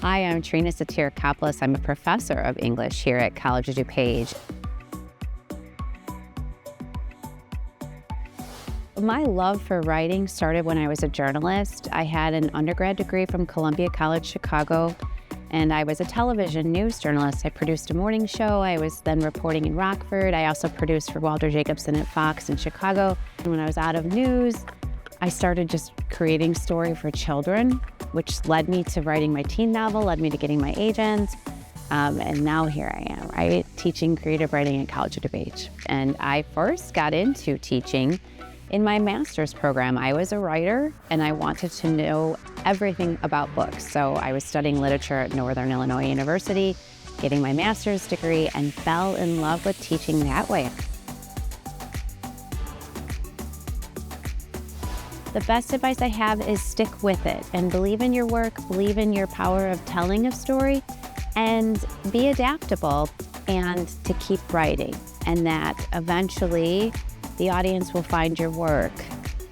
Hi, I'm Trina Sotirakopulos. I'm a professor of English here at College of DuPage. My love for writing started when I was a journalist. I had an undergrad degree from Columbia College Chicago, and I was a television news journalist. I produced a morning show. I was then reporting in Rockford. I also produced for Walter Jacobson at Fox in Chicago. And when I was out of news, I started just creating story for children, which led me to writing my teen novel, led me to getting my agent. And now here I am, right? Teaching creative writing at College of DuPage. And I first got into teaching in my master's program. I was a writer and I wanted to know everything about books. So I was studying literature at Northern Illinois University, getting my master's degree, and fell in love with teaching that way. The best advice I have is stick with it and believe in your work, believe in your power of telling a story, and be adaptable and to keep writing. And that eventually the audience will find your work.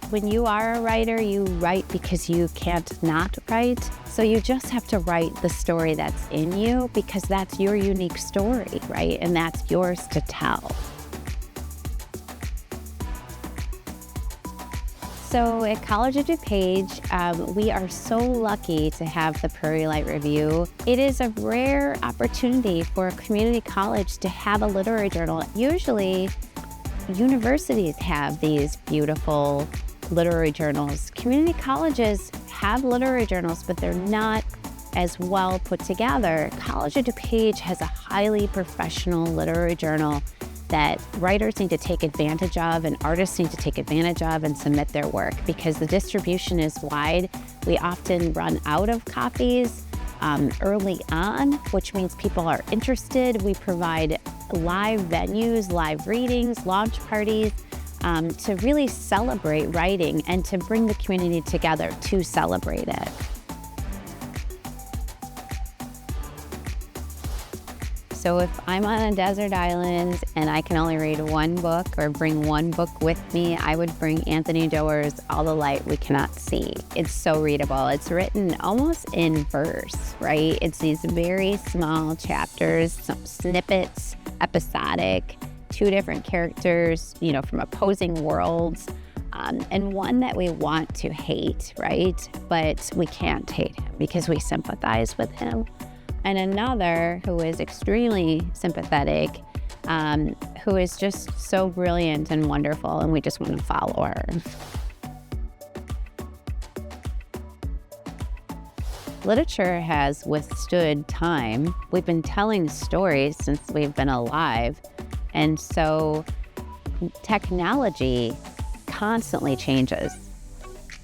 When you are a writer, you write because you can't not write. So you just have to write the story that's in you because that's your unique story, right? And that's yours to tell. So at College of DuPage, we are so lucky to have the Prairie Light Review. It is a rare opportunity for a community college to have a literary journal. Usually, universities have these beautiful literary journals. Community colleges have literary journals, but they're not as well put together. College of DuPage has a highly professional literary journal that writers need to take advantage of and artists need to take advantage of and submit their work because the distribution is wide. We often run out of copies early on, which means people are interested. We provide live venues, live readings, launch parties to really celebrate writing and to bring the community together to celebrate it. So if I'm on a desert island and I can only read one book or bring one book with me, I would bring Anthony Doerr's All the Light We Cannot See. It's so readable. It's written almost in verse, right? It's these very small chapters, some snippets, episodic, two different characters, from opposing worlds, and one that we want to hate, right? But we can't hate him because we sympathize with him. And another who is extremely sympathetic, who is just so brilliant and wonderful, and we just want to follow her. Literature has withstood time. We've been telling stories since we've been alive, and so technology constantly changes.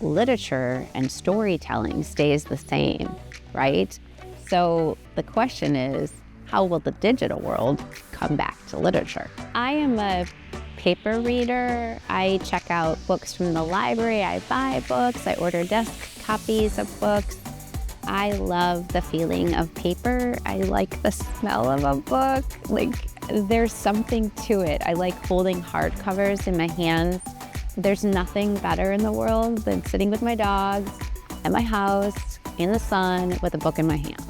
Literature and storytelling stays the same, right? So the question is, how will the digital world come back to literature? I am a paper reader. I check out books from the library. I buy books. I order desk copies of books. I love the feeling of paper. I like the smell of a book. There's something to it. I like holding hardcovers in my hands. There's nothing better in the world than sitting with my dogs at my house in the sun with a book in my hand.